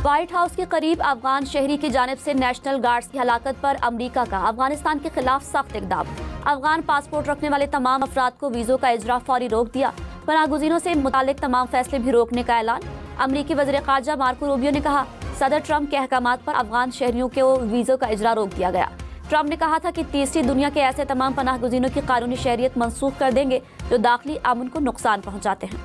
White house के करीब अफगान शहरी की जानिब से नेशनल गार्ड्स की हलाकत पर अमरीका का अफगानिस्तान के खिलाफ सख्त इक़दाम। अफगान पासपोर्ट रखने वाले तमाम अफराद को वीज़ों का इजरा फौरी रोक दिया। पनाहगुज़ीनों से मुतालिक तमाम फैसले भी रोकने का ऐलान। अमरीकी वज़ीर ख़ारजा मार्को रूबियो ने कहा, सदर ट्रंप के अहकामात पर अफगान शहरियों को वीज़ों का इजरा रोक दिया गया। ट्रंप ने कहा था कि तीसरी दुनिया के ऐसे तमाम पनाहगुज़ीनों की कानूनी शहरियत मनसूख कर देंगे जो दाखिली अमन को नुकसान पहुँचाते हैं।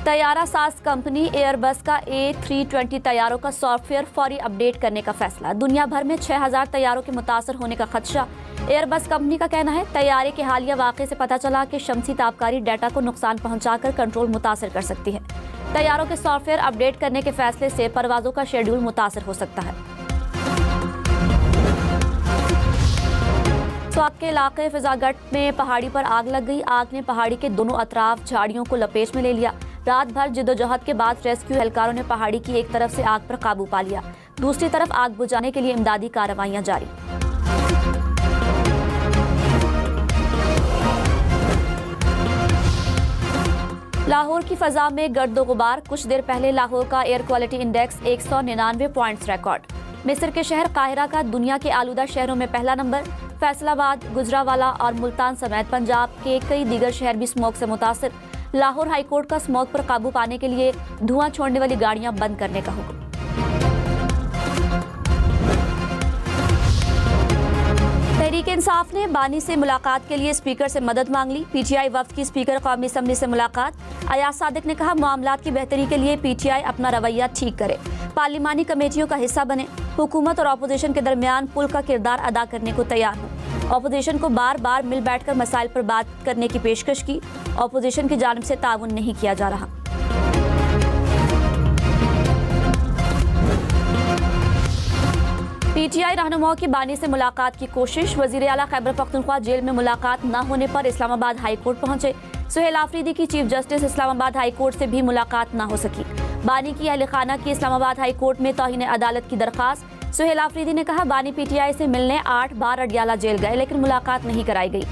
तैयारा साज कंपनी एयरबस का A320 तैयारों का सॉफ्टवेयर फौरी अपडेट करने का फैसला। दुनिया भर में 6000 तैयारों के मुतासर होने का खदशा। एयरबस कंपनी का कहना है, तैयारे के हालिया वाक़े से पता चला कि शमसी ताबकारी डाटा को नुकसान पहुंचाकर कंट्रोल मुतासर कर सकती है। तैयारों के सॉफ्टवेयर अपडेट करने के फैसले से परवाजों का शेड्यूल मुतासर हो सकता है। स्वात के इलाके फिजागट में पहाड़ी पर आग लग गई। आग ने पहाड़ी के दोनों अतराफ झाड़ियों को लपेट में ले लिया। रात भर जिद्दोजहद के बाद रेस्क्यू एहलकारों ने पहाड़ी की एक तरफ से आग पर काबू पा लिया, दूसरी तरफ आग बुझाने के लिए इमदादी कार्रवाइयां जारी। लाहौर की फजा में गर्दो गुबार। कुछ देर पहले लाहौर का air quality index 199 points record. मिस्र के शहर काहिरा का दुनिया के आलूदा शहरों में पहला नंबर। फैसलाबाद, गुजरावाला और मुल्तान समेत पंजाब के कई दीगर शहर भी स्मोक से मुतासिर। लाहौर हाईकोर्ट का स्मोक पर काबू पाने के लिए धुआं छोड़ने वाली गाड़ियां बंद करने का हुक्म। तहरीक इंसाफ ने बानी से मुलाकात के लिए स्पीकर से मदद मांग ली। पीटीआई वफ्द की स्पीकर कौमी असम्बली से मुलाकात। अयाज सादिक ने कहा, मामलात की बेहतरी के लिए पीटीआई अपना रवैया ठीक करे, पार्लिमानी कमेटियों का हिस्सा बने, हुकूमत और अपोजिशन के दरमियान पुल का किरदार अदा करने को तैयार हो। अपोजिशन को बार बार मिल बैठकर मसाइल पर बात करने की पेशकश की। अपोजिशन की जानिब से ताउन नहीं किया जा रहा। पीटीआई रहनुमाओं की बानी से मुलाकात की कोशिश। वजीर आला खैबर पख्तूनख्वा जेल में मुलाकात न होने पर इस्लामाबाद हाई कोर्ट पहुंचे। सुहेल आफरीदी की chief justice Islamabad high court से भी मुलाकात न हो सकी। बानी की अहल खाना की इस्लामाबाद हाई कोर्ट में तौहीन अदालत की दरखास्त। सुहेल आफरीदी ने कहा, बानी पीटीआई से मिलने 8 बार अडियाला जेल गए लेकिन मुलाकात नहीं कराई गई।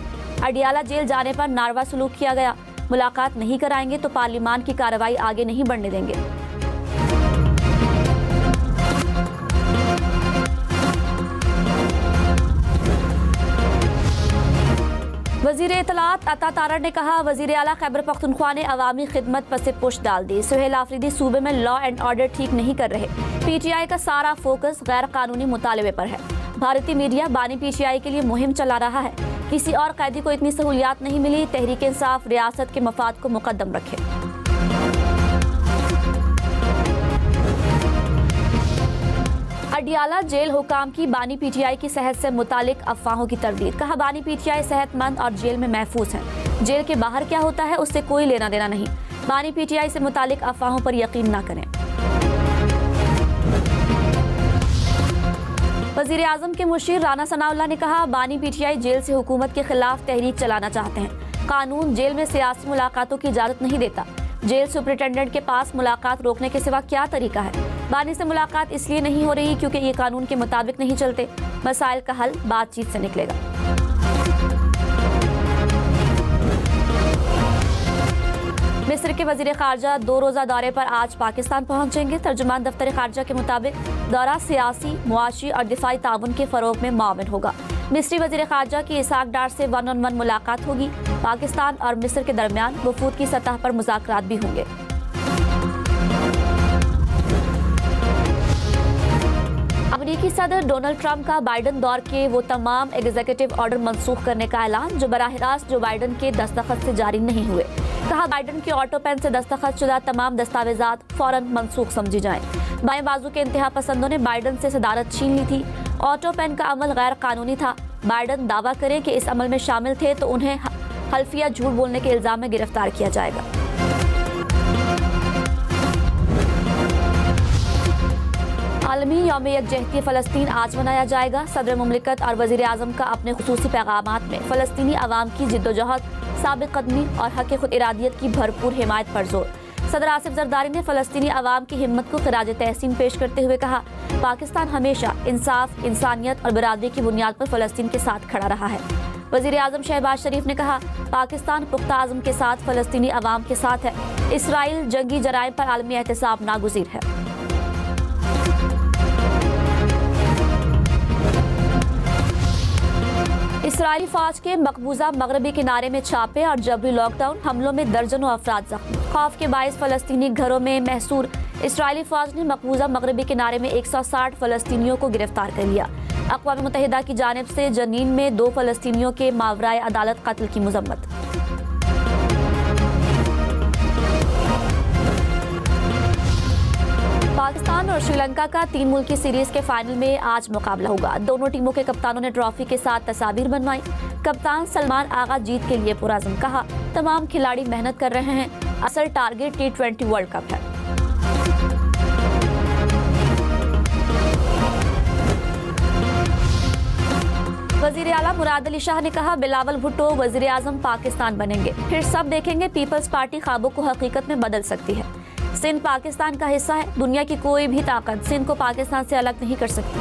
अडियाला जेल जाने पर नारवा सलूक किया गया। मुलाकात नहीं कराएंगे तो पार्लिमान की कार्रवाई आगे नहीं बढ़ने देंगे। वजीर इत्तलात अता तारड़ ने कहा, वजीर आला खैबर पख्तूनख्वा ने अवामी खिदमत पर से पुश डाल दी। सुहेल आफरीदी सूबे में लॉ एंड ऑर्डर ठीक नहीं कर रहे। पीटीआई का सारा फोकस गैर कानूनी मुतालबे पर है। भारतीय मीडिया बानी पीटीआई के लिए मुहिम चला रहा है। किसी और कैदी को इतनी सहूलियात नहीं मिली। तहरीक इंसाफ रियासत के मफाद को मुकद्दम रखे। अडियाला जेल हुकाम की बानी पीटीआई की सेहत से मुतालिक अफवाहों की तरदीद। कहा, बानी पीटीआई सेहतमंद और जेल में महफूज है। जेल के बाहर क्या होता है उससे कोई लेना देना नहीं। बानी पीटीआई से मुतालिक अफवाहों पर यकीन न करें। वजीर आजम के मुशीर राना सनाउल्लाह ने कहा, बानी पीटीआई जेल से हुकूमत के खिलाफ तहरीक चलाना चाहते हैं। कानून जेल में सियासी मुलाकातों की इजाजत नहीं देता। जेल सुपरिटेंडेंट के पास मुलाकात रोकने के सिवा क्या तरीका है। बानी से मुलाकात इसलिए नहीं हो रही क्योंकि ये कानून के मुताबिक नहीं चलते। मसाइल का हल बातचीत से निकलेगा। मिस्र के वजीर खारजा 2 रोज़ा दौरे पर आज पाकिस्तान पहुंचेंगे। तर्जुमान दफ्तर खारजा के मुताबिक दौरा सियासी, मुआशी और दिफाई ताउन के फरोग में मामून होगा। मिस्री वजीर खारजा की इसाक डार से 1-on-1 मुलाकात होगी। पाकिस्तान और मिस्र के दरमियान वफूद की सतह पर मुज़ाकरात भी होंगे। अमेरिकी सदर डोनाल्ड ट्रंप का बाइडन दौर के वो तमाम एग्जीक्यूटिव ऑर्डर मनसूख करने का ऐलान जो बराह रास्त जो बाइडन के दस्तखत से जारी नहीं हुए। कहा, बाइडन के ऑटो पेन से दस्तखत शुदा तमाम दस्तावेजात फौरन मनसूख समझी जाएं। बाएं बाजू के इंतहा पसंदों ने बाइडन से सदारत छीन ली थी। ऑटो पेन का अमल गैर कानूनी था। बाइडन दावा करें कि इस अमल में शामिल थे तो उन्हें हल्फिया झूठ बोलने के इल्जाम में गिरफ्तार किया जाएगा। आलमी यौम यकजहती फ़लस्तीन आज मनाया जाएगा। सदर मुमलिकत और वज़ीर आज़म का अपने खुसूसी पैगामात में फ़लस्तीनी अवाम की जिद्दोजहद, साबिक़ कदमी और हक़ खुद इरादियत की भरपूर हिमायत पर जोर। सदर आसिफ जरदारी ने फ़लस्तीनी अवाम की हिम्मत को ख़िराज तहसीन पेश करते हुए कहा, पाकिस्तान हमेशा इंसाफ, इंसानियत और बरादरी की बुनियाद पर फ़लस्तीन के साथ खड़ा रहा है। वजीर आजम शहबाज शरीफ ने कहा, पाकिस्तान पुख्ता आज़म के साथ फ़लस्तीनी अवाम के साथ है। इसराइल जंगी जराइम पर आलमी एहतसाब नागुज़ीर है। इसराइली फौज के मकबूजा मगरबी किनारे में छापे और जबरी लॉकडाउन हमलों में दर्जनों अफराद जख्मी। खौफ के बायस फ़लस्तीनी घरों में महसूर इसराइली फौज ने मकबूजा मगरबी किनारे में 160 फ़लस्तीनियों को गिरफ्तार कर लिया। अक़वाम मुत्तहिदा की जानिब से जनीन में 2 फ़लस्तीनियों के मावराए अदालत कत्ल की मज़म्मत। पाकिस्तान और श्रीलंका का 3 मुल्की सीरीज के फाइनल में आज मुकाबला होगा। दोनों टीमों के कप्तानों ने ट्रॉफी के साथ तस्वीर बनवाई। कप्तान सलमान आगा जीत के लिए पुरअज़्म, कहा, तमाम खिलाड़ी मेहनत कर रहे हैं, असल टारगेट T20 वर्ल्ड कप है। वजीर आला मुराद अली शाह ने कहा, बिलावल भुट्टो वजीर आजम पाकिस्तान बनेंगे, फिर सब देखेंगे पीपल्स पार्टी ख्वाबों को हकीकत में बदल सकती है। सिंध पाकिस्तान का हिस्सा है, दुनिया की कोई भी ताकत सिंध को पाकिस्तान से अलग नहीं कर सकती।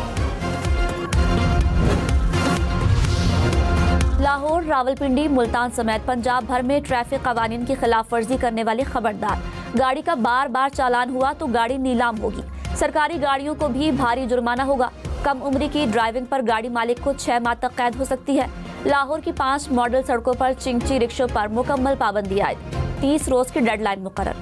लाहौर, रावलपिंडी, मुल्तान समेत पंजाब भर में ट्रैफिक कवानीन की खिलाफ वर्जी करने वाले खबरदार। गाड़ी का बार बार चालान हुआ तो गाड़ी नीलाम होगी। सरकारी गाड़ियों को भी भारी जुर्माना होगा। कम उम्र की ड्राइविंग पर गाड़ी मालिक को 6 माह तक कैद हो सकती है। लाहौर की 5 मॉडल सड़कों पर चिंची रिक्शों पर मुकम्मल पाबंदी आयद। 30 रोज की डेडलाइन मुकर्रर।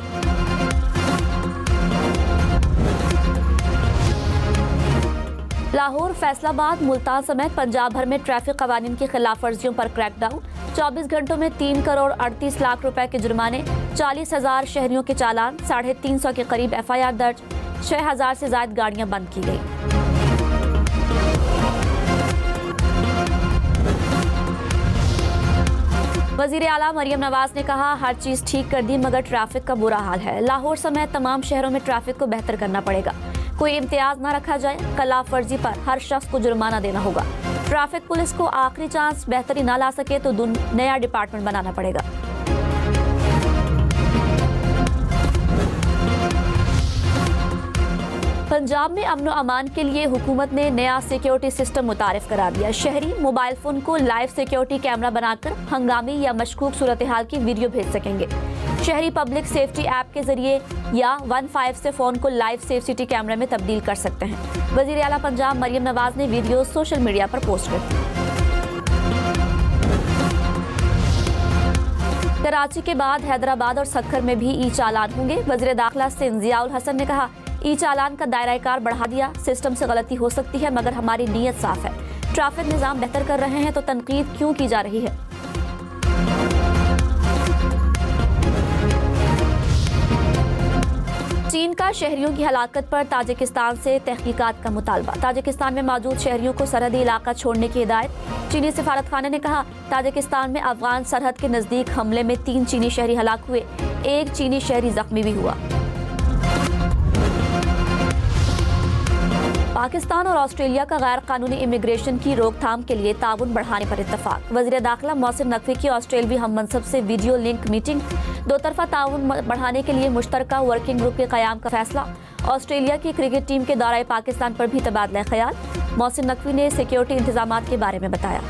लाहौर, फैसलाबाद, मुल्तान समेत पंजाब भर में ट्रैफिक कवानीन की खिलाफ वर्जियों पर क्रैकडाउन। 24 घंटों में 3 करोड़ 38 लाख रुपए के जुर्माने, 40,000 शहरियों के चालान, 350 के करीब FIR दर्ज, 6,000 से ज्यादा गाड़ियां बंद की गई। वजीर आला मरियम नवाज ने कहा, हर चीज ठीक कर दी मगर ट्रैफिक का बुरा हाल है। लाहौर समेत तमाम शहरों में ट्रैफिक को बेहतर करना पड़ेगा। कोई इम्तियाज न रखा जाए। खिलाफ वर्जी पर हर शख्स को जुर्माना देना होगा। ट्रैफिक पुलिस को आखिरी चांस बेहतरी ना ला सके तो नया डिपार्टमेंट बनाना पड़ेगा। पंजाब में अमन व अमान के लिए हुकूमत ने नया सिक्योरिटी सिस्टम मुतारिफ करा दिया। शहरी मोबाइल फोन को लाइव सिक्योरिटी कैमरा बनाकर हंगामी या मशकूक सूरत हाल की वीडियो भेज सकेंगे। शहरी पब्लिक सेफ्टी ऐप के जरिए या 15 से फोन को लाइव सेफ सिटी कैमरा में तब्दील कर सकते हैं। वजीर आला पंजाब मरियम नवाज ने वीडियो सोशल मीडिया पर पोस्ट कर दी। कराची के बाद हैदराबाद और सक्खर में भी ई चालान होंगे। वजीर दाखिला सिंध जियाउल हसन ने कहा, ई चालान का दायरा कार बढ़ा दिया। सिस्टम से गलती हो सकती है मगर हमारी नीयत साफ है। ट्रैफिक निजाम बेहतर कर रहे हैं तो तनकीद क्यों की जा रही है। चीन का शहरियों की हलाकत पर ताजिकिस्तान से तहकीकात का मुतालबा। ताजिकिस्तान में मौजूद शहरियों को सरहदी इलाका छोड़ने की हिदायत। चीनी सिफारतखाने ने कहा, ताजिकिस्तान में अफगान सरहद के नजदीक हमले में 3 चीनी शहरी हलाक हुए, 1 चीनी शहरी जख्मी भी हुआ। पाकिस्तान और ऑस्ट्रेलिया का गैर कानूनी इमिग्रेशन की रोकथाम के लिए ताउन बढ़ाने पर इत्तफाक। वज़ीर दाखिला मोहसिन नकवी की ऑस्ट्रेलवी हम मनसब से वीडियो लिंक मीटिंग। 2 तरफा ताउन बढ़ाने के लिए मुश्तरका वर्किंग ग्रुप के क़याम का फैसला। ऑस्ट्रेलिया की क्रिकेट टीम के दौरे पाकिस्तान पर भी तबादला ख्याल। मोहसिन नकवी ने सिक्योरिटी इंतजामात के बारे में बताया।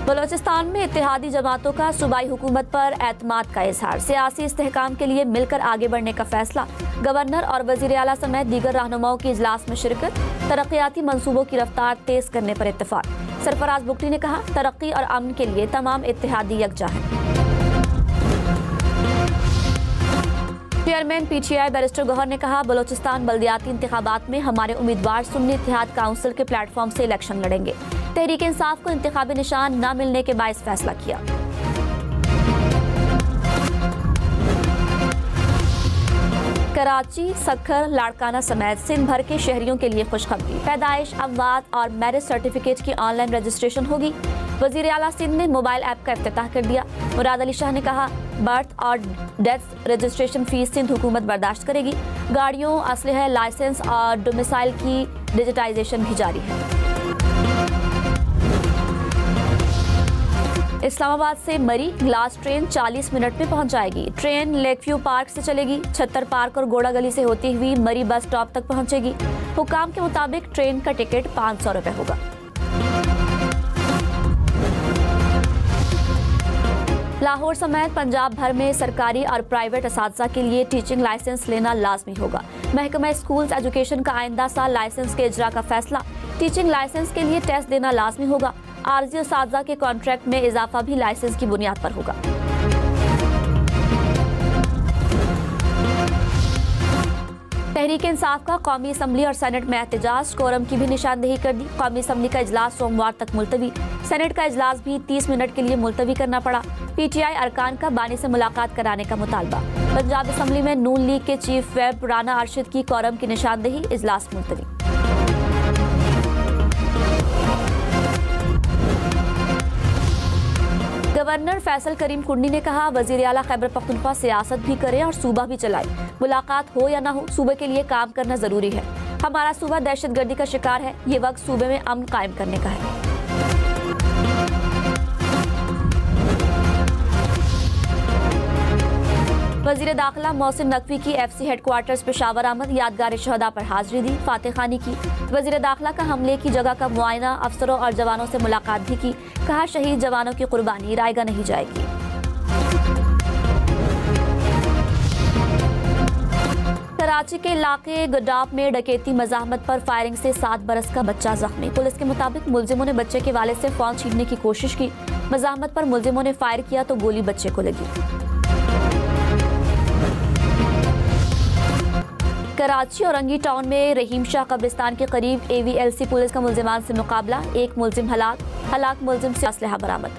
बलोचिस्तान में इत्तेहादी जमातों का सूबाई हुकूमत पर एतमाद का इजहार। सियासी इस्तेहकाम के लिए मिलकर आगे बढ़ने का फैसला। गवर्नर और वजीर आला समेत दीगर रहनुमाओं की इजलास में शिरकत। तरक्याती मंसूबों की रफ्तार तेज करने पर इत्तेफाक। सरफराज बुगटी ने कहा, तरक्की और अमन के लिए तमाम इत्तेहादी यकजा हैं। चेयरमैन PTI बैरिस्टर गौहर ने कहा, बलोचिस्तान बल्दियाती इंतखाबात में हमारे उम्मीदवार सुन्नी इत्तेहाद काउंसिल के प्लेटफॉर्म से इलेक्शन लड़ेंगे। तहरीक इंसाफ को इंतखाबी निशान न मिलने के बायस फैसला किया। कराची, सक्खर, लाड़काना समेत सिंध भर के शहरियों के लिए खुशखबरी। पैदाइश, अमवात और मैरिज सर्टिफिकेट की ऑनलाइन रजिस्ट्रेशन होगी। वजीर आला सिंध ने मोबाइल ऐप का इफ्तिताह कर दिया। मुराद अली शाह ने कहा, बर्थ और डेथ रजिस्ट्रेशन फीस सिंध हुकूमत बर्दाश्त करेगी। गाड़ियों, असलहे, लाइसेंस और डोमिसाइल की डिजिटाइजेशन भी जारी है। इस्लामाबाद से मरी ग्लास ट्रेन 40 मिनट में पहुंच जाएगी। ट्रेन लेकव्यू पार्क से चलेगी। छत्तर पार्क और गोड़ा गली से होती हुई मरी बस स्टॉप तक पहुंचेगी। हुकाम के मुताबिक ट्रेन का टिकट 500 रुपए होगा। लाहौर समेत पंजाब भर में सरकारी और प्राइवेट असातिज़ा के लिए टीचिंग लाइसेंस लेना लाजमी होगा। महकमा स्कूल्स एजुकेशन का आइंदा साल लाइसेंस के इजरा का फैसला। टीचिंग लाइसेंस के लिए टेस्ट देना लाजमी होगा। आर्जी असातिज़ा के कॉन्ट्रैक्ट में इजाफा भी लाइसेंस की बुनियाद पर होगा। तहरीक इंसाफ का कौमी असम्बली और सेनेट में एहतजाज, कोरम की भी निशानदेही कर दी। कौमी असम्बली का इजलास सोमवार तक मुलतवी, सेनेट का इजलास भी 30 मिनट के लिए मुलतवी करना पड़ा। पीटीआई अरकान का बानी से मुलाकात कराने का मुतालबा। पंजाब असम्बली में नून लीग के चीफ वेब राना अरशद की कोरम की निशानदेही, इजलास मुलतवी। गवर्नर फैसल करीम कुंडी ने कहा, वजीर आला खैबर पख्तूनख्वा सियासत भी करे और सूबा भी चलाए। मुलाकात हो या ना हो, सूबे के लिए काम करना जरूरी है। हमारा सूबा दहशतगर्दी का शिकार है। ये वक्त सूबे में अमन कायम करने का है। वजीर दाखिला मोहसिन नकवी की FC हेडक्वार्टर्स पेशावर आमद, यादगार शहदा पर हाजिरी दी, फातह खानी की। वजीर दाखिला का हमले की जगह का मुआयना, अफसरों और जवानों से मुलाकात भी की। कहा, शहीद जवानों की कुर्बानी रायगा नहीं जाएगी। कराची के इलाके गडाप में डकैती मज़ाहमत पर फायरिंग से 7 बरस का बच्चा जख्मी। पुलिस के मुताबिक मुलजिमों ने बच्चे के वालिद से फोन छीनने की कोशिश की। मज़ाहमत पर मुलजिमों ने फायर किया तो गोली बच्चे को लगी। कराची और रंगी टाउन में रहीम शाह कब्रिस्तान के करीब AVLC पुलिस का मुलजिमान से मुकाबला, एक मुलजिम हलाक मुलजिम से असलहा बरामद।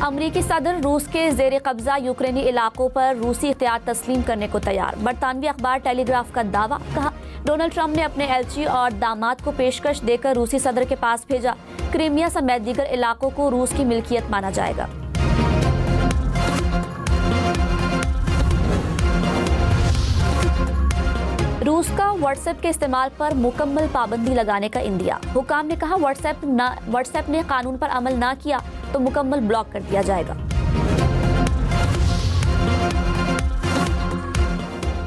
अमरीकी सदर रूस के जेर कब्जा यूक्रेनी इलाकों पर रूसी इख्तियार तस्लीम करने को तैयार। बरतानवी अखबार टेलीग्राफ का दावा। कहा, डोनाल्ड ट्रंप ने अपने एलची और दामाद को पेशकश देकर रूसी सदर के पास भेजा। क्रीमिया समेत दीगर इलाकों को रूस की मिल्कियत माना जाएगा। रूस का व्हाट्सएप के इस्तेमाल पर मुकम्मल पाबंदी लगाने का इंदिया। हुकाम ने कहा, व्हाट्सएप ने कानून पर अमल ना किया तो मुकम्मल ब्लॉक कर दिया जाएगा।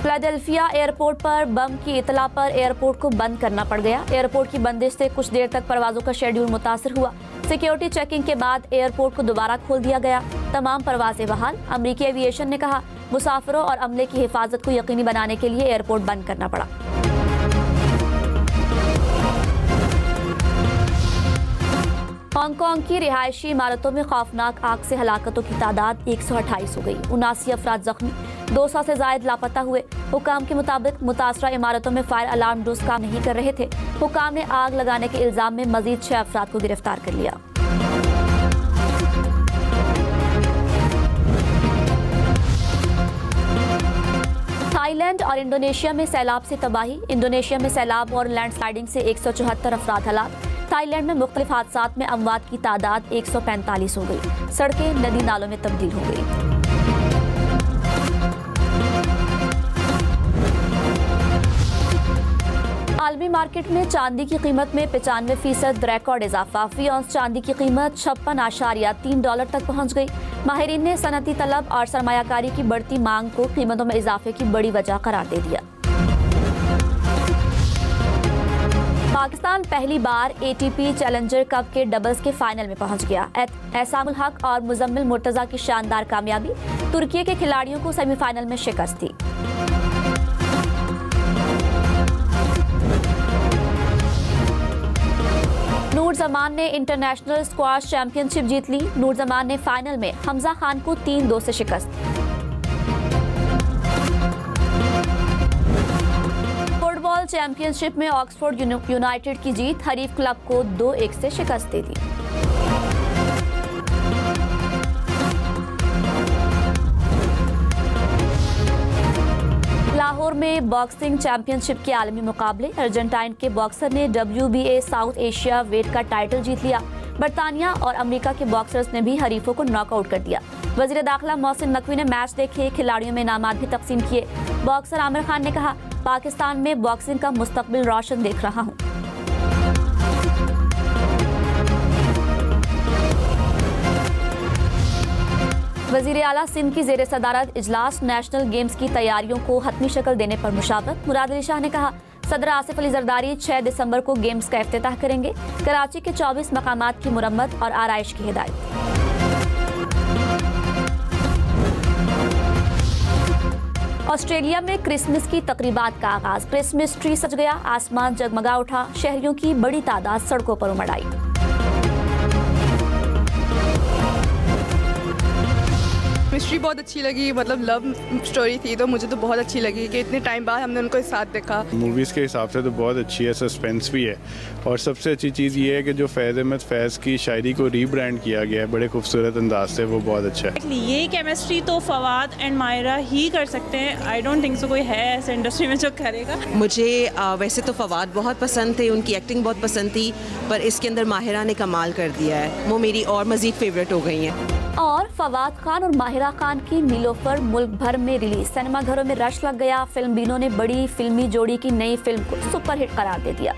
फिलाडेल्फिया एयरपोर्ट पर बम की इतला पर एयरपोर्ट को बंद करना पड़ गया। एयरपोर्ट की बंदिश से कुछ देर तक परवाजों का शेड्यूल मुतासिर हुआ। सिक्योरिटी चेकिंग के बाद एयरपोर्ट को दोबारा खोल दिया गया। तमाम परवाजें बहाल। अमरीकी एविएशन ने कहा, मुसाफिरों और अमले की हिफाजत को यकीनी बनाने के लिए एयरपोर्ट बंद करना पड़ा। हांगकांग की रिहायशी इमारतों में खौफनाक आग से हलाकतों की तादाद 128 हो गई। 79 अफराद जख्मी, 200 से जायद लापता हुए। हुकाम के मुताबिक मुतासरा इमारतों में फायर अलार्म दुरुस्त काम नहीं कर रहे थे। हुकाम ने आग लगाने के इल्जाम में मजीद 6 अफराद को गिरफ्तार कर लिया। थाईलैंड और इंडोनेशिया में सैलाब से तबाही। इंडोनेशिया में सैलाब और लैंडस्लाइडिंग से 174 अफराद हलाक। थाईलैंड में मुख्तलिफ हादसात में अमवात की तादाद 145 हो गई। सड़कें नदी नालों में तब्दील हो गई। आलमी मार्केट में चांदी की कीमत में 95% रिकॉर्ड इजाफा। फी औंस चांदी की कीमत $56.3 तक पहुंच गई। माहिरीन ने सनती तलब और सरमायाकारी की बढ़ती मांग को कीमतों में इजाफे की बड़ी वजह करार दे दिया। पाकिस्तान पहली बार ATP चैलेंजर कप के डबल्स के फाइनल में पहुंच गया। एहसामुल हक और मुजम्मिल मुर्तजा की शानदार कामयाबी। तुर्की के खिलाड़ियों को सेमीफाइनल में शिकस्त थी। नूर जमान ने इंटरनेशनल स्क्वाश चैंपियनशिप जीत ली। नूर जमान ने फाइनल में हमजा खान को 3-2 से शिकस्त। फुटबॉल चैंपियनशिप में ऑक्सफोर्ड यूनाइटेड की जीत। हरीफ क्लब को 2-1 से शिकस्त दे दी। लाहौर में बॉक्सिंग चैंपियनशिप के आलमी मुकाबले। अर्जेंटाइन के बॉक्सर ने WBA साउथ एशिया वेट का टाइटल जीत लिया। बरतानिया और अमेरिका के बॉक्सर्स ने भी हरीफों को नॉकआउट कर दिया। वजीर दाखिला मोहसिन नकवी ने मैच देखे, खिलाड़ियों में इनामात भी तकसीम किए। बॉक्सर आमिर खान ने कहा, पाकिस्तान में बॉक्सिंग का मुस्तकबिल रोशन देख रहा हूँ। वजीर आला सिंध की जेर सदारत इजलास नेशनल गेम्स की तैयारियों को हतमी शक्ल देने पर मुशावरत। मुराद अली शाह ने कहा, सदर आसिफ अली जरदारी 6 दिसंबर को गेम्स का इफ्तिताह करेंगे। कराची के 24 मकामात की मुरम्मत और आराइश की हिदायत। ऑस्ट्रेलिया में क्रिसमस की तकरीबात का आगाज। क्रिसमस ट्री सज गया, आसमान जगमगा उठा, शहरियों की बड़ी तादाद सड़कों पर उमड़ आई। मिस्ट्री बहुत अच्छी लगी, मतलब लव स्टोरी थी तो मुझे तो बहुत अच्छी लगी कि इतने टाइम बाद हमने उनको एक साथ देखा। मूवीज़ के हिसाब से तो बहुत अच्छी है, सस्पेंस भी है और सबसे अच्छी चीज़ ये है कि जो फैज़ अहमद फैज़ की शायरी को रीब्रांड किया गया है बड़े खूबसूरत अंदाज से, वो बहुत अच्छा है। ये केमिस्ट्री तो फवाद एंड मायरा ही कर सकते हैं। आई डोंट थिंक सो कोई है ऐसे इंडस्ट्री में जो करेगा। मुझे वैसे तो फवाद बहुत पसंद थे, उनकी एक्टिंग बहुत पसंद थी, पर इसके अंदर माहिरा ने कमाल कर दिया है, वो मेरी और मज़ीद फेवरेट हो गई हैं। और फवाद खान और माहिरा खान की नीलोफर मुल्क भर में रिलीज। सिनेमाघरों में रश लग गया। फिल्म बीनों ने बड़ी फिल्मी जोड़ी की नई फिल्म को सुपरहिट करार दे दिया।